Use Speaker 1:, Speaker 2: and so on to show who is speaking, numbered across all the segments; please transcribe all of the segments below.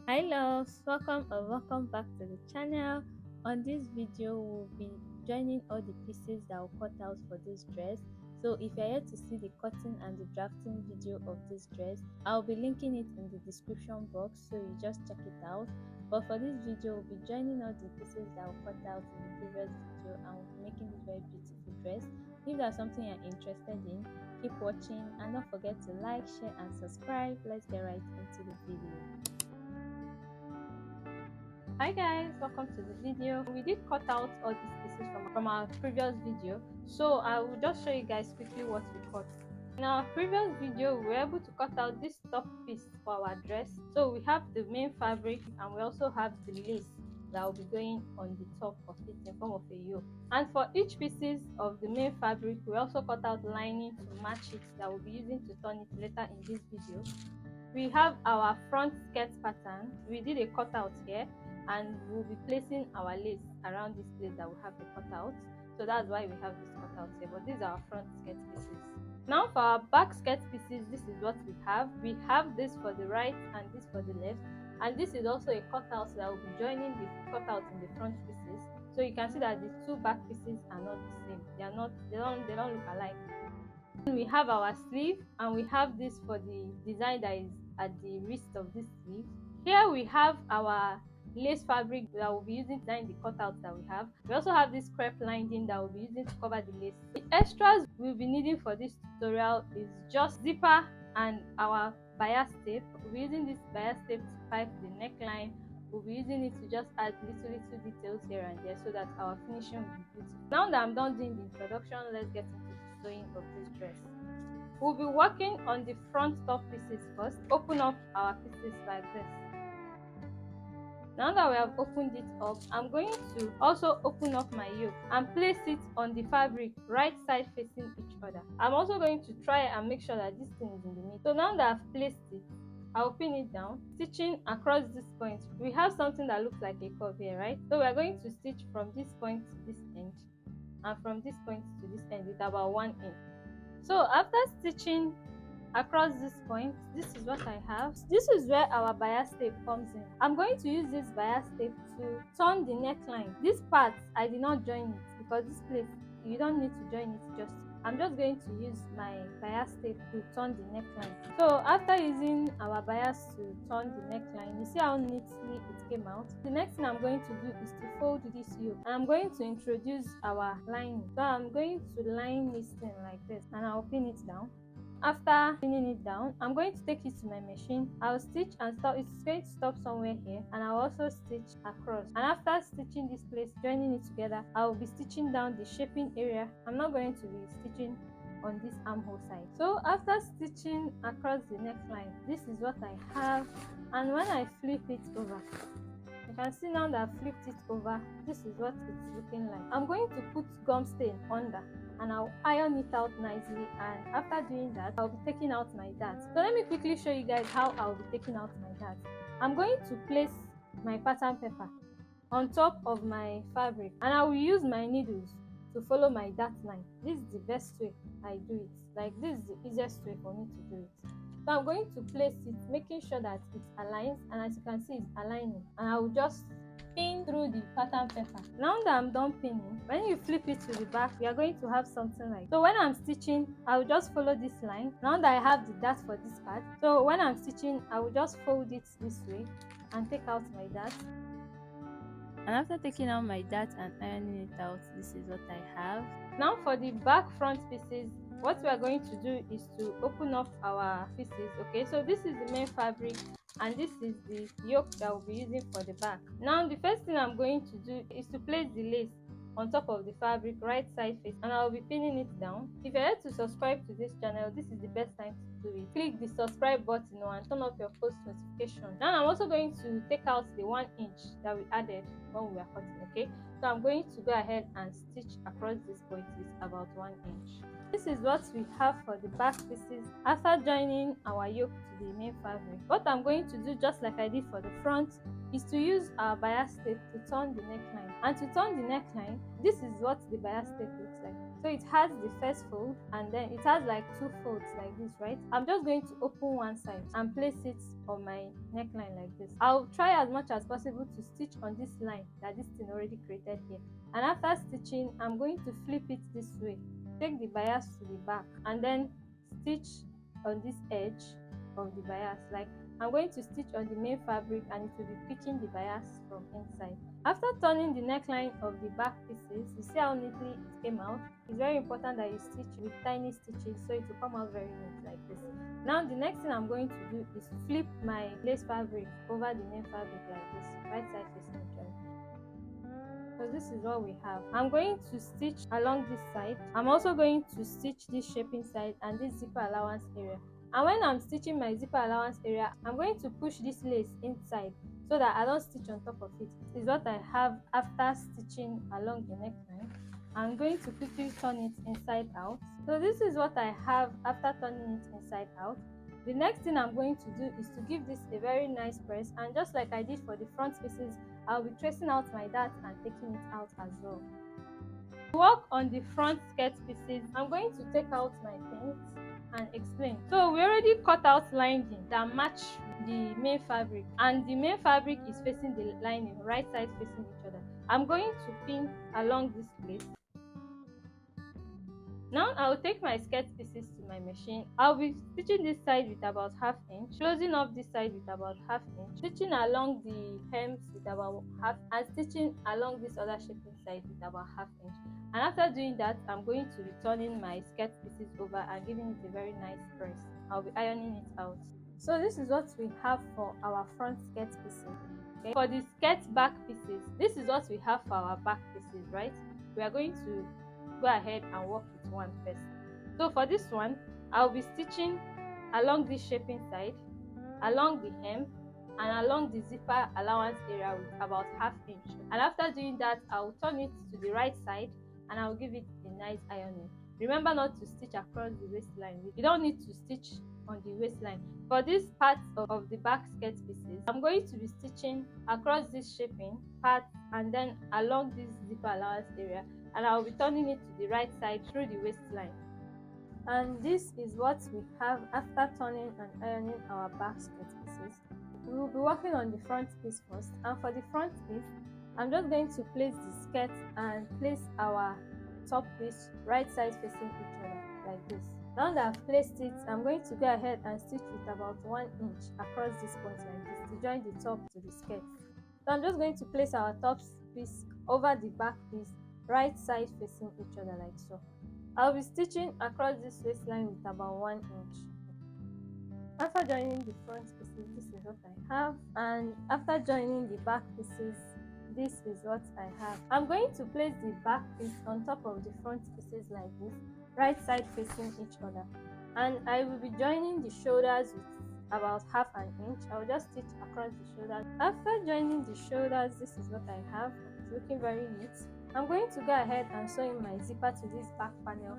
Speaker 1: Hi loves, welcome or welcome back to the channel. On this video we'll be joining all the pieces that will cut out for this dress. So if you're here to see the cutting and the drafting video of this dress, I'll be linking it in the description box, so you just check it out. But for this video we'll be joining all the pieces that were cut out in the previous video, and we'll be making this very beautiful dress. If that's something you're interested in, keep watching and don't forget to like, share and subscribe. Let's get right into the video. Hi guys, welcome to the video. We did cut out all these pieces from our previous video, so I will just show you guys quickly what we cut. In our previous video we were able to cut out this top piece for our dress. So we have the main fabric and we also have the lace that will be going on the top of it in form of a yoke. And for each pieces of the main fabric we also cut out lining to match it that we'll be using to turn it later in this video. We have our front skirt pattern. We did a cutout here, and we'll be placing our lace around this place that we have the cutout. So that's why we have this cutout here, but these are our front skirt pieces. Now for our back skirt pieces, this is what we have. We have this for the right and this for the left, and this is also a cutout that will be joining the cutout in the front pieces. So you can see that the two back pieces are not the same. They don't look alike. We have our sleeve, and we have this for the design that is at the wrist of this sleeve. Here we have our lace fabric that we'll be using to design the cutouts that we have. We also have this crepe lining that we'll be using to cover the lace. The extras we'll be needing for this tutorial is just zipper and our bias tape. We'll be using this bias tape to pipe the neckline. We'll be using it to just add little details here and there so that our finishing will be beautiful. Now that I'm done doing the introduction, let's get into the sewing of this dress. We'll be working on the front top pieces first. Open up our pieces like this. Now that we have opened it up, I'm going to also open up my yoke and place it on the fabric right side facing each other. I'm also going to try and make sure that this thing is in the middle. So now that I've placed it, I'll pin it down, stitching across this point. We have something that looks like a curve here, right? So we're going to stitch from this point to this end, and from this point to this end with about 1 inch. So after stitching across this point, this is what I have. This is where our bias tape comes in. I'm going to use this bias tape to turn the neckline. This part I did not join it because this place you don't need to join it. I'm just going to use my bias tape to turn the neckline. So after using our bias to turn the neckline, you see how neatly it came out. The next thing I'm going to do is to fold this yoke, and I'm going to introduce our lining. So I'm going to line this thing like this, and I'll pin it down. After pinning it down, I'm going to take it to my machine. I'll stitch and stop. It's going to stop somewhere here, and I'll also stitch across. And after stitching this place, joining it together, I'll be stitching down the shaping area. I'm not going to be stitching on this armhole side. So after stitching across the neckline, this is what I have. And when I flip it over, you can see now that I flipped it over, this is what it's looking like. I'm going to put gum stain under, and I'll iron it out nicely, and after doing that I'll be taking out my darts. So let me quickly show you guys how I'll be taking out my darts. I'm going to place my pattern paper on top of my fabric, and I will use my needles to follow my dart line. This is the best way I do it. Like, this is the easiest way for me to do it. So I'm going to place it, making sure that it aligns, and as you can see it's aligning, and I will just pin through the pattern paper. Now that I'm done pinning, when you flip it to the back, you are going to have something like, so when I'm stitching, I will just follow this line. Now that I have the dart for this part, so when I'm stitching, I will just fold it this way and take out my dart. And after taking out my dart and ironing it out, this is what I have. Now for the back front pieces, what we are going to do is to open up our pieces. Okay, so this is the main fabric, and this is the yoke that we'll be using for the back. Now the first thing I'm going to do is to place the lace on top of the fabric right side face, and I'll be pinning it down. If you're here to subscribe to this channel, this is the best time to do it. Click the subscribe button and turn off your post notification. Now I'm also going to take out the 1 inch that we added when we were cutting. Okay, so I'm going to go ahead and stitch across this point with about 1 inch. This is what we have for the back pieces after joining our yoke to the main fabric. What I'm going to do, just like I did for the front, is to use our bias tape to turn the neckline. And to turn the neckline, this is what the bias tape looks like. So it has the first fold, and then it has like 2 folds like this, right? I'm just going to open one side and place it on my neckline like this. I'll try as much as possible to stitch on this line that this thing already created here, and after stitching I'm going to flip it this way, take the bias to the back, and then stitch on this edge of the bias. Like, I'm going to stitch on the main fabric and it will be picking the bias from inside. After turning the neckline of the back pieces, you see how neatly it came out. It's very important that you stitch with tiny stitches so it will come out very neat like this. Now the next thing I'm going to do is flip my lace fabric over the main fabric like this, right side facing each other. So this is what we have. I'm going to stitch along this side. I'm also going to stitch this shaping side and this zipper allowance area. And when I'm stitching my zipper allowance area, I'm going to push this lace inside so that I don't stitch on top of it. This is what I have after stitching along the neckline. I'm going to quickly turn it inside out. So this is what I have after turning it inside out. The next thing I'm going to do is to give this a very nice press, and just like I did for the front pieces, I'll be tracing out my dart and taking it out as well. To work on the front skirt pieces, I'm going to take out my pins and explain. So we already cut out lining that match the main fabric, and the main fabric is facing the lining, right side facing each other. I'm going to pin along this place. Now I'll take my skirt pieces to my machine. I'll be stitching this side with about ½ inch, closing up this side with about ½ inch, stitching along the hems with about half, and stitching along this other shaping side with about ½ inch. And after doing that, I'm going to be turning my skirt pieces over and giving it a very nice press. I'll be ironing it out. So this is what we have for our front skirt pieces. Okay. For the skirt back pieces, this is what we have for our back pieces, right? We are going to go ahead and work with one first. So for this one, I'll be stitching along this shaping side, along the hem, and along the zipper allowance area with about ½ inch. And after doing that, I'll turn it to the right side and I'll give it a nice ironing. Remember not to stitch across the waistline. You don't need to stitch on the waistline. For this part of the back skirt pieces, I'm going to be stitching across this shaping part and then along this zipper allowance area, and I'll be turning it to the right side through the waistline. And this is what we have after turning and ironing our back skirt pieces. We will be working on the front piece first, and for the front piece, I'm just going to place the skirt and place our top piece right side facing each other like this. Now that I've placed it, I'm going to go ahead and stitch with about 1 inch across this point like this to join the top to the skirt. So I'm just going to place our top piece over the back piece right side facing each other like so. I'll be stitching across this waistline with about 1 inch. After joining the front pieces, this is what I have, and after joining the back pieces, this is what I have. I'm going to place the back piece on top of the front pieces like this, right side facing each other, and I will be joining the shoulders with about ½ inch. I'll just stitch across the shoulders. After joining the shoulders, this is what I have. It's looking very neat. I'm going to go ahead and sew in my zipper to this back panel.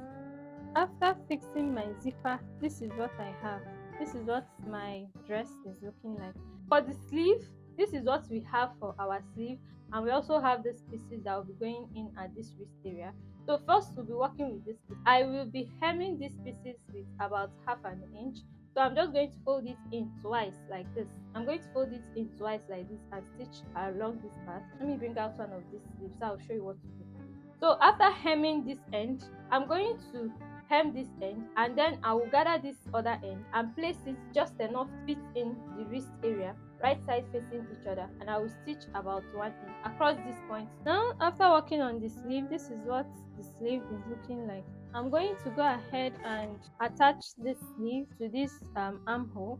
Speaker 1: After fixing my zipper, this is what I have. This is what my dress is looking like. For the sleeve, this is what we have for our sleeve, and we also have these pieces that will be going in at this wrist area. So first we'll be working with this piece. I will be hemming these pieces with about ½ inch. So I'm just going to fold it in twice like this. I'm going to fold it in twice like this and stitch along this part. Let me bring out one of these sleeves so I'll show you what to do. So after hemming this end, I'm going to hem this end, and then I will gather this other end and place it just enough to fit in the wrist area, right side facing each other, and I will stitch about 1 inch across this point. Now after working on the sleeve, this is what the sleeve is looking like. I'm going to go ahead and attach this sleeve to this armhole.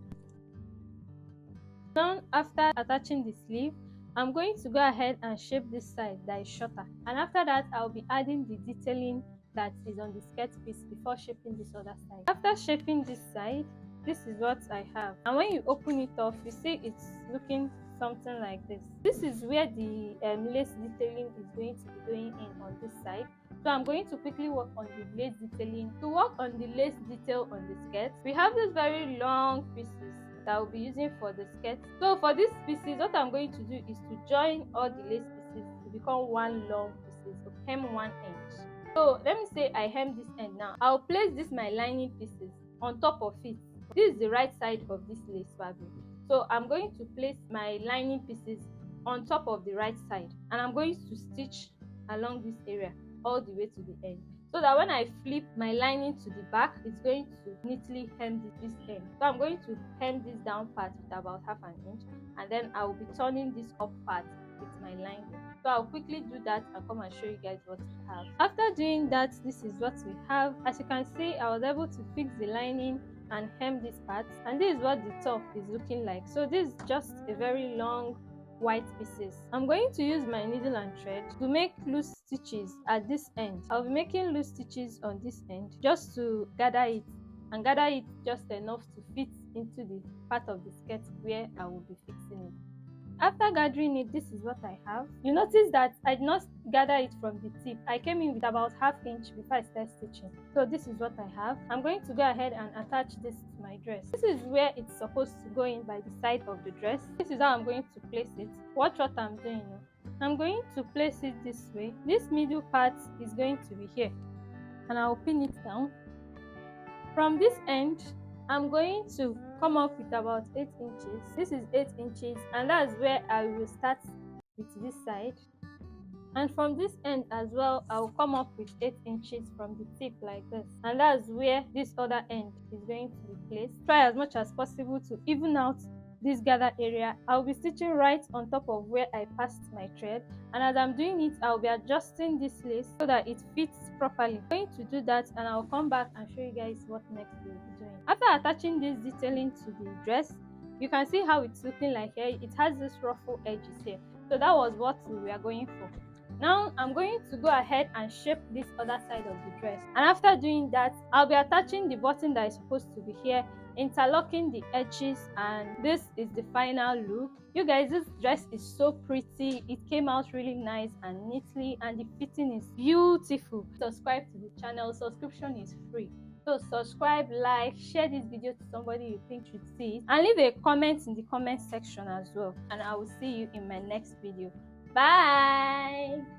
Speaker 1: Now after attaching the sleeve, I'm going to go ahead and shape this side that is shorter, and after that I'll be adding the detailing that is on the skirt piece before shaping this other side. After shaping this side, this is what I have, and when you open it off, you see it's looking something like this. This is where the lace detailing is going to be going in on this side. So I'm going to quickly work on the lace detailing. To work on the lace detail on the skirt, we have these very long pieces that I'll be using for the skirt. So for these pieces, what I'm going to do is to join all the lace pieces to become one long pieces, so hem 1 inch. So let me say I hem this end now. I'll place this my lining pieces on top of it This is the right side of this lace fabric, so I'm going to place my lining pieces on top of the right side, and I'm going to stitch along this area all the way to the end, so that when I flip my lining to the back, it's going to neatly hem this end. So I'm going to hem this down part with about half an inch, and then I will be turning this up part with my lining. So I'll quickly do that and come and show you guys what we have. After doing that, this is what we have. As you can see, I was able to fix the lining and hem this part, and this is what the top is looking like. So this is just a very long white pieces. I'm going to use my needle and thread to make loose stitches at this end. I'll be making loose stitches on this end just to gather it, and gather it just enough to fit into the part of the skirt where I will be fixing it. After gathering it, this is what I have. You notice that I did not gather it from the tip. I came in with about half inch before I start stitching. So this is what I have. I'm going to go ahead and attach this to my dress. This is where it's supposed to go in, by the side of the dress. This is how I'm going to place it. Watch what I'm doing now. I'm going to place it this way. This middle part is going to be here, and I'll pin it down. From this end, I'm going to come up with about 8 inches. This is 8 inches, and that's where I will start with this side. And from this end as well, I will come up with 8 inches from the tip like this, and that's where this other end is going to be placed. Try as much as possible to even out this gather area. I'll be stitching right on top of where I passed my thread, and as I'm doing it, I'll be adjusting this lace so that it fits properly. I'm going to do that, and I'll come back and show you guys what next we'll be doing. After attaching this detailing to the dress, you can see how it's looking like here. It has this ruffle edges here, so that was what we were going for. Now I'm going to go ahead and shape this other side of the dress, and after doing that, I'll be attaching the button that is supposed to be here, interlocking the edges, and this is the final look. You guys, this dress is so pretty. It came out really nice and neatly, and the fitting is beautiful. Subscribe to the channel. Subscription is free, so subscribe, like, share this video to somebody you think should see it, and leave a comment in the comment section as well, and I will see you in my next video. Bye.